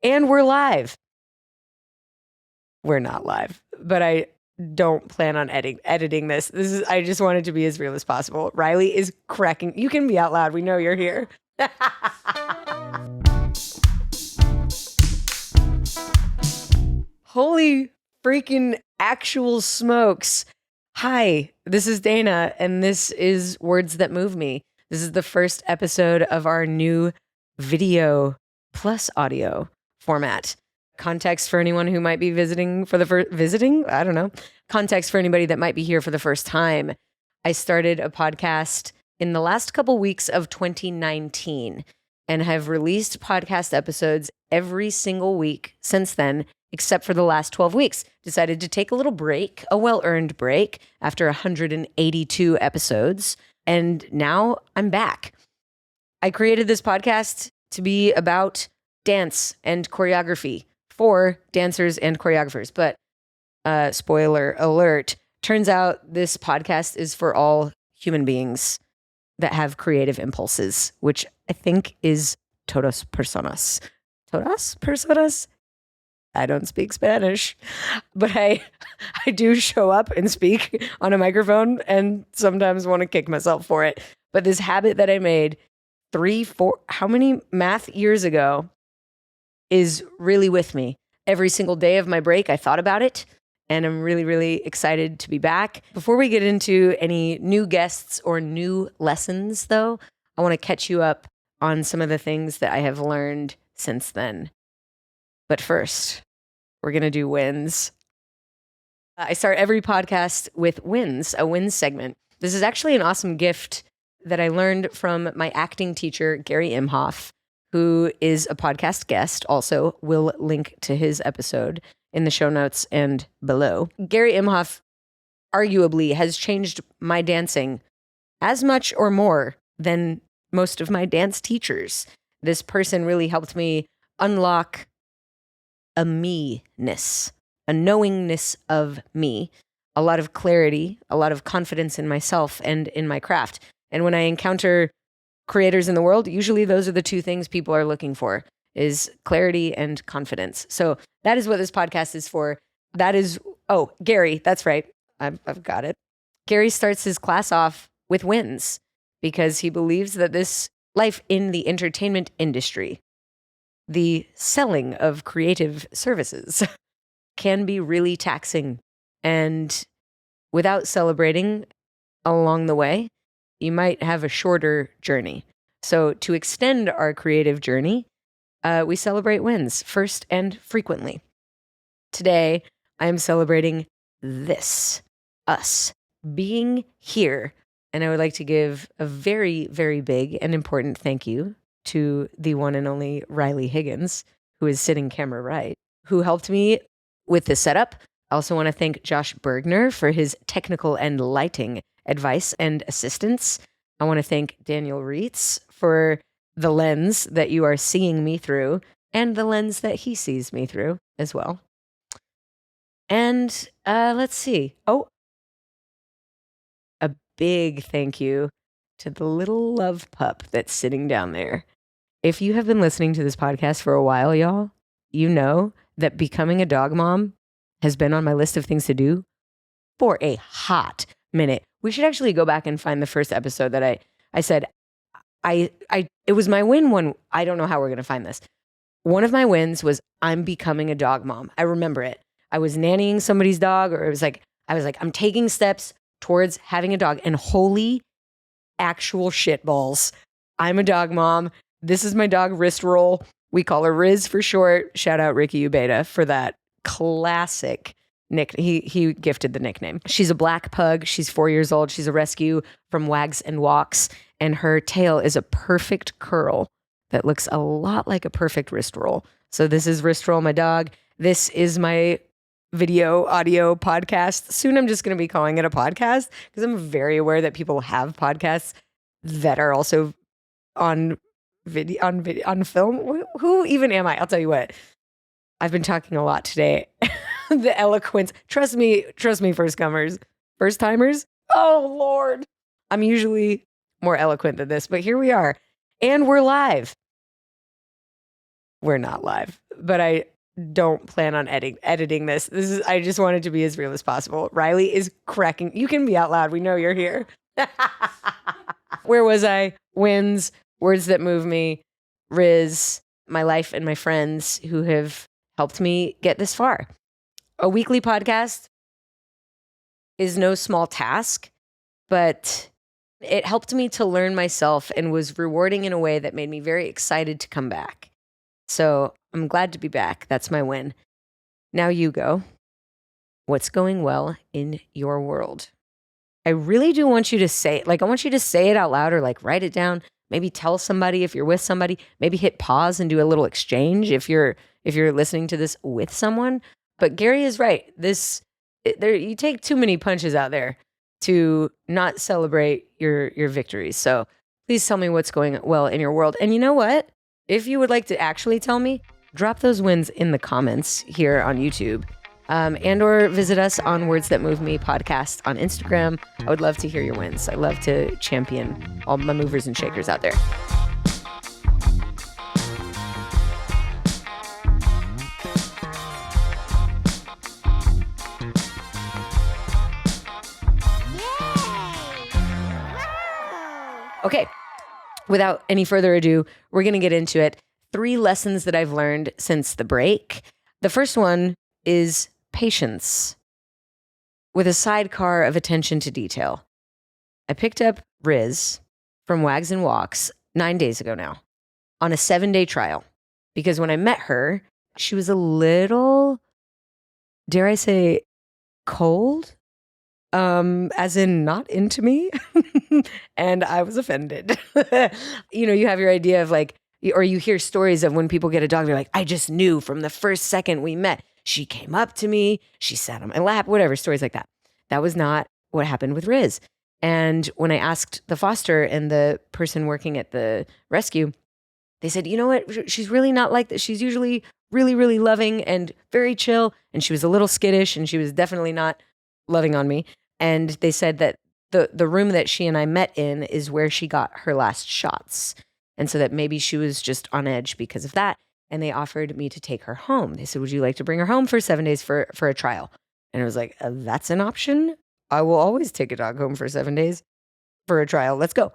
And we're live. We're not live, but I don't plan on editing this. I just want it to be as real as possible. Riley is cracking. You can be out loud. We know you're here. Holy freaking actual smokes. Hi, this is Dana, and this is Words That Move Me. This is the first episode of our new video plus audio format. Context for anyone who might be visiting for the first I don't know. Context for anybody that might be here for the first time. I started a podcast in the last couple weeks of 2019 and have released podcast episodes every single week since then, except for the last 12 weeks. Decided to take a little break, a well-earned break after 182 episodes. And now I'm back. I created this podcast to be about dance and choreography for dancers and choreographers. But spoiler alert, turns out this podcast is for all human beings that have creative impulses, which I think is todas personas. Todas personas? I don't speak Spanish, but I do show up and speak on a microphone and sometimes want to kick myself for it. But this habit that I made 4, how many math years ago is really with me. Every single day of my break, I thought about it, and I'm really, really excited to be back. Before we get into any new guests or new lessons, though, I want to catch you up on some of the things that I have learned since then. But first, we're going to do wins. I start every podcast with wins, a wins segment. This is actually an awesome gift that I learned from my acting teacher, Gary Imhoff, who is a podcast guest. Also, we'll link to his episode in the show notes and below. Gary Imhoff arguably has changed my dancing as much or more than most of my dance teachers. This person really helped me unlock a me-ness, a knowingness of me, a lot of clarity, a lot of confidence in myself and in my craft. And when I encounter creators in the world, usually those are the two things people are looking for, is clarity and confidence. So that is what this podcast is for. That is, Gary, that's right. I've got it. Gary starts his class off with wins because he believes that this life in the entertainment industry, the selling of creative services, can be really taxing. And without celebrating along the way, you might have a shorter journey. So to extend our creative journey, we celebrate wins first and frequently. Today, I am celebrating this, us, being here. And I would like to give a very, very big and important thank you to the one and only Riley Higgins, who is sitting camera right, who helped me with this setup. I also want to thank Josh Bergner for his technical and lighting advice and assistance. I want to thank Daniel Reitz for the lens that you are seeing me through and the lens that he sees me through as well. And let's see. A big thank you to the little love pup that's sitting down there. If you have been listening to this podcast for a while, y'all, you know that becoming a dog mom has been on my list of things to do for a hot minute. We should actually go back and find the first episode that I said, it was my win one. I don't know how we're going to find this. One of my wins was I'm becoming a dog mom. I remember it. I was nannying somebody's dog, or I was like, I'm taking steps towards having a dog, and holy actual shit balls. I'm a dog mom. This is my dog, Wrist Roll. We call her Riz for short. Shout out Ricky Ubeda for that classic nickname. He gifted the nickname. She's a black pug. She's 4 years old. She's a rescue from Wags and Walks, and her tail is a perfect curl that looks a lot like a perfect wrist roll. So this is Wrist Roll, my dog. This is my video audio podcast. Soon I'm just going to be calling it a podcast because I'm very aware that people have podcasts that are also on film. Who even am I? I'll tell you what. I've been talking a lot today. The eloquence. Trust me, first timers. Oh Lord. I'm usually more eloquent than this, but here we are. And we're live. We're not live, but I don't plan on editing this. I just want it to be as real as possible. Riley is cracking. You can be out loud. We know you're here. Where was I? Wins, words that move me, Riz, my life and my friends who have helped me get this far. A weekly podcast is no small task, but it helped me to learn myself and was rewarding in a way that made me very excited to come back. So I'm glad to be back. That's my win. Now you go. What's going well in your world? I really do want you to say it. Like, I want you to say it out loud or like write it down. Maybe tell somebody if you're with somebody. Maybe hit pause and do a little exchange if you're listening to this with someone. But Gary is right. You take too many punches out there to not celebrate your victories. So please tell me what's going well in your world. And you know what? If you would like to actually tell me, drop those wins in the comments here on YouTube. And or visit us on Words That Move Me podcast on Instagram. I would love to hear your wins. I love to champion all my movers and shakers out there. Okay, without any further ado, we're going to get into it. 3 lessons that I've learned since the break. The first one is patience with a sidecar of attention to detail. I picked up Riz from Wags and Walks 9 days ago now on a 7-day trial because when I met her, she was a little, dare I say, cold, as in not into me. And I was offended. You have your idea of like, or you hear stories of when people get a dog, they're like, I just knew from the first second we met. She came up to me, she sat on my lap, whatever, stories like that. That was not what happened with Riz. And when I asked the foster and the person working at the rescue, they said, you know what? She's really not like that. She's usually really, really loving and very chill. And she was a little skittish and she was definitely not loving on me. And they said that the room that she and I met in is where she got her last shots. And so that maybe she was just on edge because of that. And they offered me to take her home. They said, would you like to bring her home for 7 days for a trial? And I was like, that's an option. I will always take a dog home for 7 days for a trial. Let's go.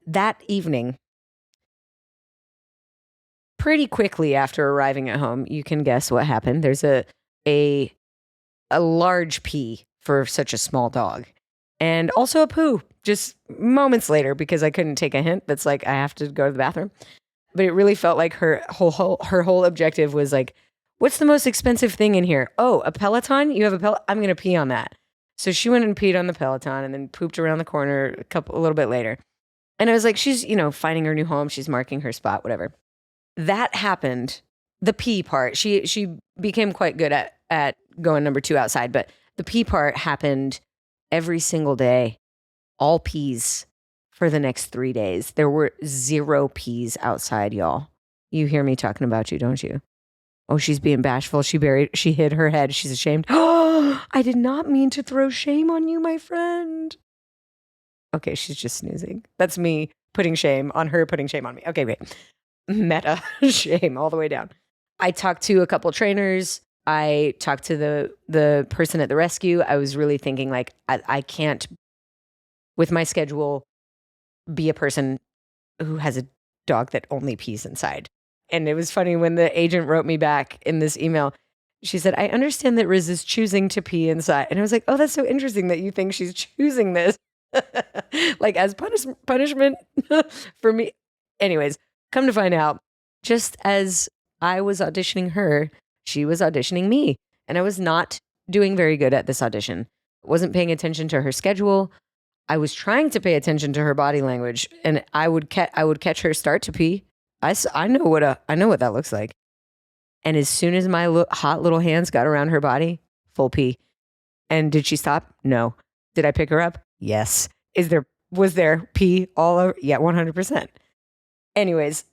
That evening, pretty quickly after arriving at home, you can guess what happened. There's a large pee for such a small dog. And also a poo just moments later because I couldn't take a hint. That's like, I have to go to the bathroom. But it really felt like her whole objective was like, what's the most expensive thing in here? Oh, a Peloton? You have a Peloton? I'm going to pee on that. So she went and peed on the Peloton and then pooped around the corner a little bit later. And I was like, she's, finding her new home. She's marking her spot, whatever. That happened. The pee part, she became quite good at going number 2 outside. But the pee part happened every single day, all pees. For the next 3 days. There were 0 peas outside, y'all. You hear me talking about you, don't you? Oh, she's being bashful. She hid her head. She's ashamed. Oh, I did not mean to throw shame on you, my friend. Okay, she's just snoozing. That's me putting shame on her, putting shame on me. Okay, wait. Meta shame all the way down. I talked to a couple trainers. I talked to the person at the rescue. I was really thinking like, I can't, with my schedule, be a person who has a dog that only pees inside. And it was funny when the agent wrote me back in this email, she said, I understand that Riz is choosing to pee inside. And I was like, oh, that's so interesting that you think she's choosing this. Like as punishment for me. Anyways, come to find out, just as I was auditioning her, she was auditioning me. And I was not doing very good at this audition. Wasn't paying attention to her schedule. I was trying to pay attention to her body language, and I would catch her start to pee. I know what that looks like. And as soon as my hot little hands got around her body, full pee. And did she stop? No. Did I pick her up? Yes. Was there pee all over? Yeah, 100%. Anyways,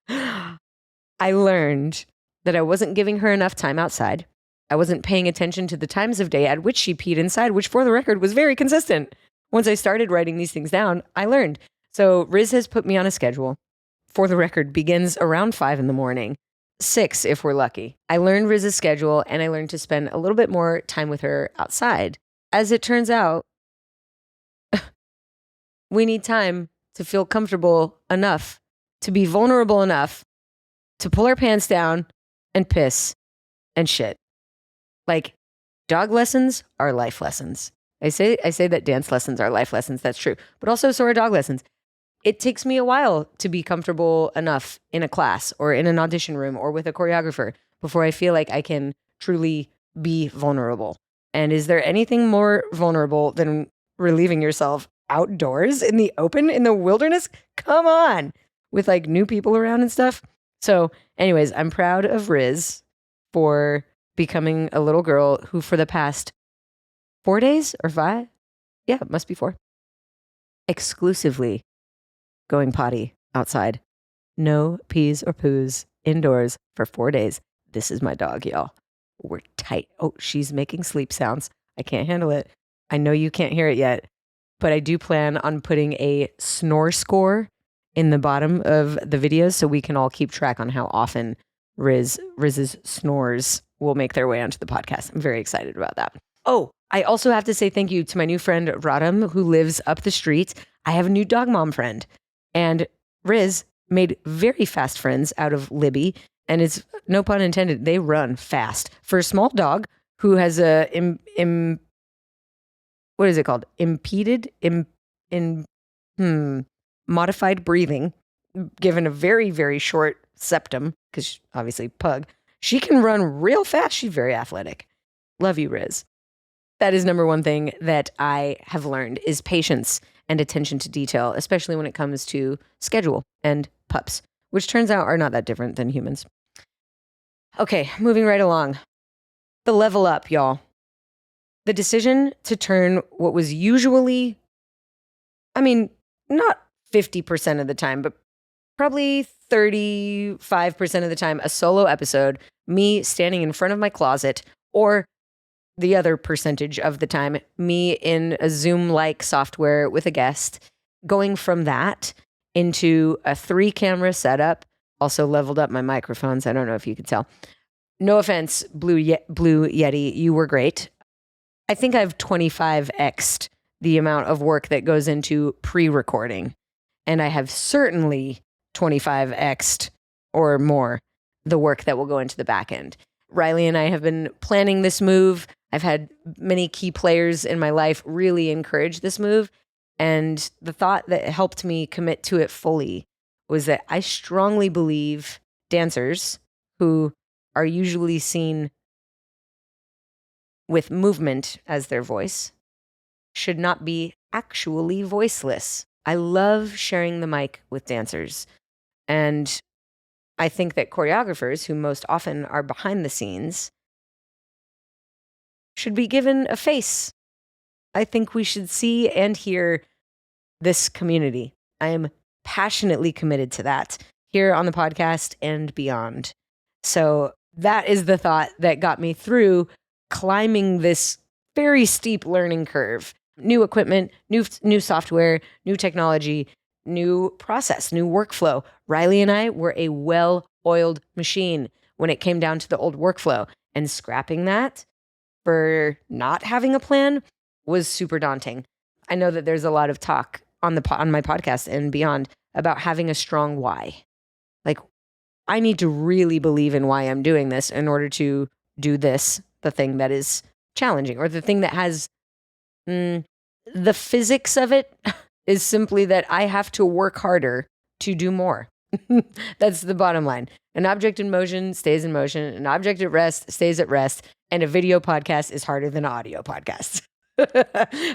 I learned that I wasn't giving her enough time outside. I wasn't paying attention to the times of day at which she peed inside, which for the record was very consistent. Once I started writing these things down, I learned. So Riz has put me on a schedule. For the record, begins around 5 in the morning. 6 if we're lucky. I learned Riz's schedule and I learned to spend a little bit more time with her outside. As it turns out, we need time to feel comfortable enough, to be vulnerable enough to pull our pants down and piss and shit. Like, dog lessons are life lessons. I say that dance lessons are life lessons. That's true. But also so are dog lessons. It takes me a while to be comfortable enough in a class or in an audition room or with a choreographer before I feel like I can truly be vulnerable. And is there anything more vulnerable than relieving yourself outdoors in the open, in the wilderness? Come on, with like new people around and stuff. So anyways, I'm proud of Riz for becoming a little girl who for the past 4 days or 5, yeah, it must be 4, exclusively going potty outside. No pees or poos indoors for 4 days. This is my dog, y'all. We're tight. Oh, she's making sleep sounds. I can't handle it. I know you can't hear it yet, but I do plan on putting a snore score in the bottom of the videos so we can all keep track on how often Riz's snores will make their way onto the podcast. I'm very excited about that. Oh, I also have to say thank you to my new friend Radham, who lives up the street. I have a new dog mom friend, and Riz made very fast friends out of Libby, and it's no pun intended. They run fast for a small dog who has a what is it called? Modified breathing, given a very, very short septum, because obviously pug. She can run real fast. She's very athletic. Love you, Riz. That is number one thing that I have learned is patience and attention to detail, especially when it comes to schedule and pups, which turns out are not that different than humans. Okay, moving right along. The level up, y'all. The decision to turn what was usually, not 50% of the time, but probably 35% of the time, a solo episode, me standing in front of my closet, or the other percentage of the time, me in a Zoom-like software with a guest, going from that into a 3-camera setup, also leveled up my microphones. I don't know if you could tell. No offense, Blue Yeti, you were great. I think I've 25x'd the amount of work that goes into pre-recording. And I have certainly 25x'd or more the work that will go into the back end. Riley and I have been planning this move. I've had many key players in my life really encourage this move. And the thought that helped me commit to it fully was that I strongly believe dancers who are usually seen with movement as their voice should not be actually voiceless. I love sharing the mic with dancers. And I think that choreographers, who most often are behind the scenes, should be given a face. I think we should see and hear this community. I am passionately committed to that here on the podcast and beyond. So that is the thought that got me through climbing this very steep learning curve. New equipment, new software, new technology, new process, new workflow. Riley and I were a well-oiled machine when it came down to the old workflow, and scrapping that for not having a plan was super daunting. I know that there's a lot of talk on my podcast and beyond about having a strong why. Like, I need to really believe in why I'm doing this in order to do this, the thing that is challenging, or the thing that has the physics of it is simply that I have to work harder to do more. That's the bottom line. An object in motion stays in motion. An object at rest stays at rest. And a video podcast is harder than an audio podcast.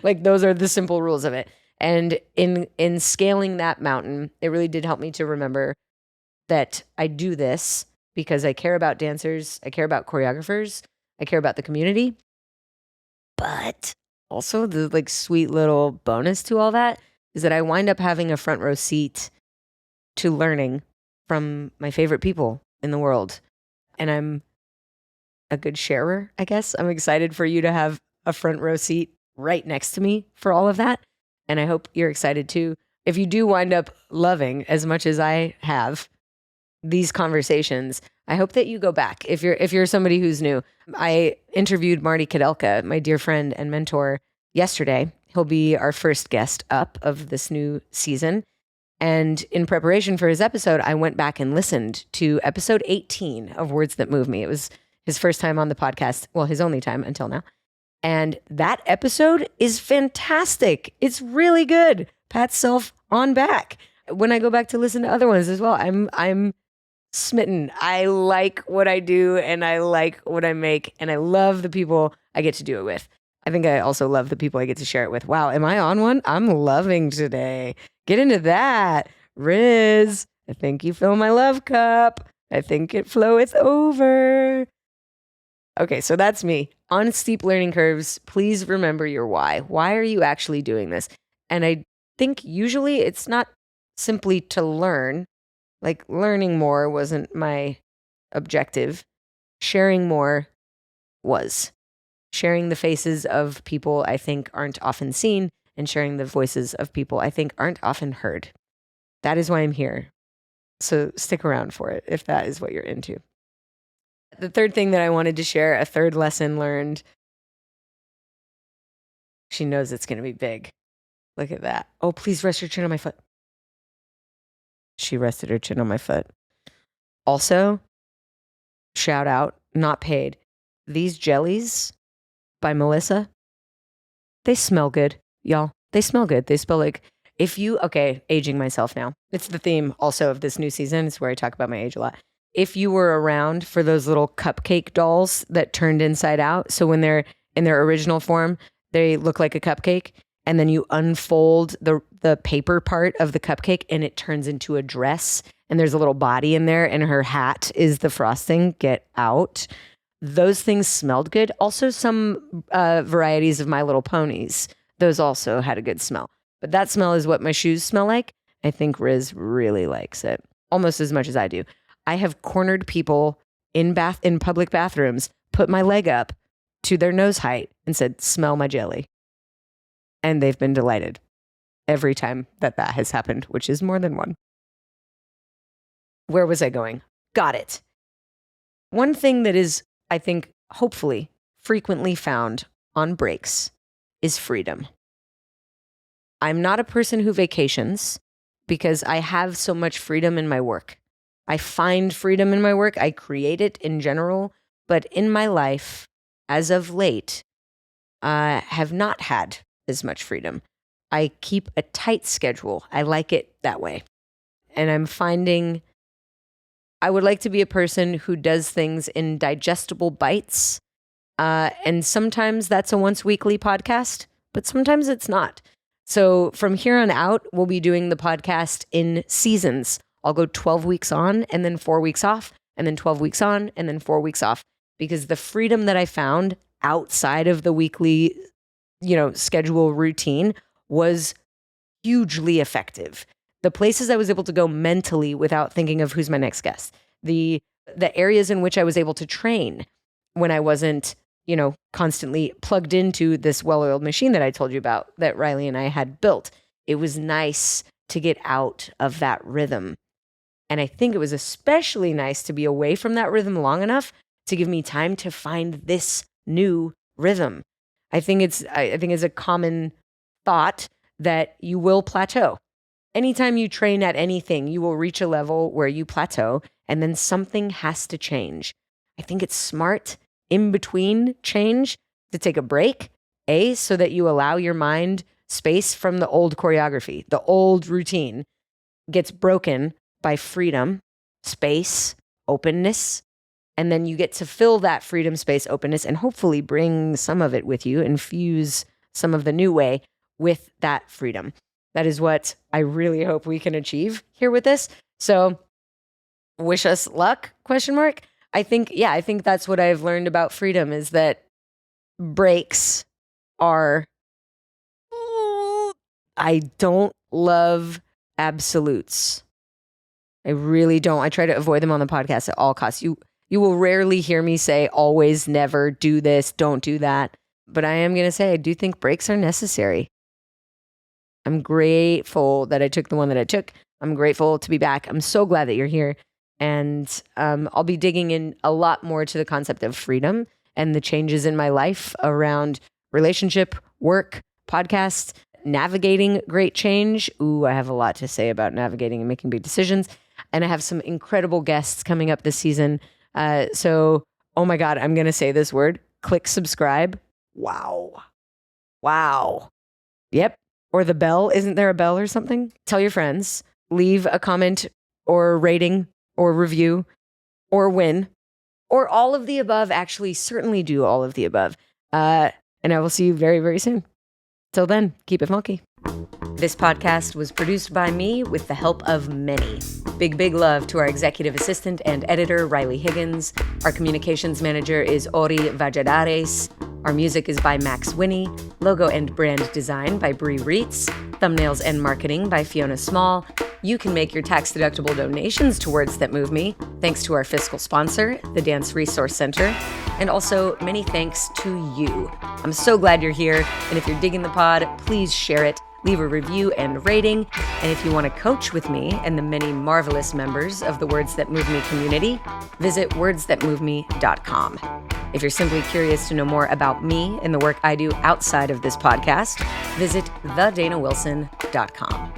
Like, those are the simple rules of it. And in scaling that mountain, it really did help me to remember that I do this because I care about dancers, I care about choreographers, I care about the community. But also the like sweet little bonus to all that is that I wind up having a front row seat to learning from my favorite people in the world. And I'm a good sharer, I guess. I'm excited for you to have a front row seat right next to me for all of that. And I hope you're excited too. If you do wind up loving as much as I have, these conversations, I hope that you go back. If you're somebody who's new, I interviewed Marty Kudelka, my dear friend and mentor, yesterday. He'll be our first guest up of this new season. And in preparation for his episode, I went back and listened to episode 18 of Words That Move Me. It was his first time on the podcast. Well, his only time until now. And that episode is fantastic. It's really good. Pat self on back. When I go back to listen to other ones as well, I'm smitten. I like what I do and I like what I make and I love the people I get to do it with. I think I also love the people I get to share it with. Wow, am I on one? I'm loving today. Get into that. Riz, I think you fill my love cup. I think it floweth over. Okay, so that's me. On steep learning curves, please remember your why. Why are you actually doing this? And I think usually it's not simply to learn. Like learning more wasn't my objective. Sharing more was. Sharing the faces of people I think aren't often seen and sharing the voices of people I think aren't often heard. That is why I'm here. So stick around for it if that is what you're into. The third thing that I wanted to share, a third lesson learned. She knows it's going to be big. Look at that. Oh, please rest your chin on my foot. She rested her chin on my foot. Also, shout out, not paid. These jellies by Melissa, they smell good, y'all. They smell good. They smell like, aging myself now. It's the theme also of this new season. It's where I talk about my age a lot. If you were around for those little cupcake dolls that turned inside out, so when they're in their original form, they look like a cupcake, and then you unfold the paper part of the cupcake and it turns into a dress, and there's a little body in there, and her hat is the frosting. Get out. Those things smelled good. Also, some varieties of My Little Ponies, those also had a good smell. But that smell is what my shoes smell like. I think Riz really likes it, almost as much as I do. I have cornered people in public bathrooms, put my leg up to their nose height and said, "Smell my jelly." And they've been delighted every time that has happened, which is more than one. Where was I going? Got it. One thing that is, I think, hopefully frequently found on breaks is freedom. I'm not a person who vacations because I have so much freedom in my work. I find freedom in my work. I create it in general. But in my life, as of late, I have not had as much freedom. I keep a tight schedule. I like it that way. And I'm finding I would like to be a person who does things in digestible bites. And sometimes that's a once weekly podcast, but sometimes it's not. So from here on out, we'll be doing the podcast in seasons. I'll go 12 weeks on and then 4 weeks off, and then 12 weeks on and then 4 weeks off, because the freedom that I found outside of the weekly, schedule routine was hugely effective. The places I was able to go mentally without thinking of who's my next guest, the areas in which I was able to train when I wasn't, constantly plugged into this well-oiled machine that I told you about that Riley and I had built. It was nice to get out of that rhythm. And I think it was especially nice to be away from that rhythm long enough to give me time to find this new rhythm. I think it's a common thought that you will plateau. Anytime you train at anything, you will reach a level where you plateau and then something has to change. I think it's smart in between change to take a break, so that you allow your mind space from the old choreography. The old routine gets broken by freedom, space, openness, and then you get to fill that freedom, space, openness, and hopefully bring some of it with you, infuse some of the new way with that freedom. That is what I really hope we can achieve here with this. So wish us luck, ? I think that's what I've learned about freedom, is that breaks are, I don't love absolutes. I really don't. I try to avoid them on the podcast at all costs. You will rarely hear me say always, never, do this, don't do that. But I am going to say I do think breaks are necessary. I'm grateful that I took the one that I took. I'm grateful to be back. I'm so glad that you're here. And I'll be digging in a lot more to the concept of freedom and the changes in my life around relationship, work, podcasts, navigating great change. Ooh, I have a lot to say about navigating and making big decisions. And I have some incredible guests coming up this season. So, oh my God, I'm going to say this word. Click subscribe. Wow. Yep. Or the bell. Isn't there a bell or something? Tell your friends. Leave a comment or rating or review or win or all of the above. Actually, certainly do all of the above. And I will see you very, very soon. Till then, keep it funky. This podcast was produced by me with the help of many. Big love to our executive assistant and editor, Riley Higgins. Our communications manager is Ori Valladares. Our music is by Max Winnie. Logo and brand design by Bree Reitz. Thumbnails and marketing by Fiona Small. You can make your tax-deductible donations to Words That Move Me, thanks to our fiscal sponsor, the Dance Resource Center. And also, many thanks to you. I'm so glad you're here, and if you're digging the pod, please share it. Leave a review and rating. And if you want to coach with me and the many marvelous members of the Words That Move Me community, visit wordsthatmoveme.com. If you're simply curious to know more about me and the work I do outside of this podcast, visit thedanawilson.com.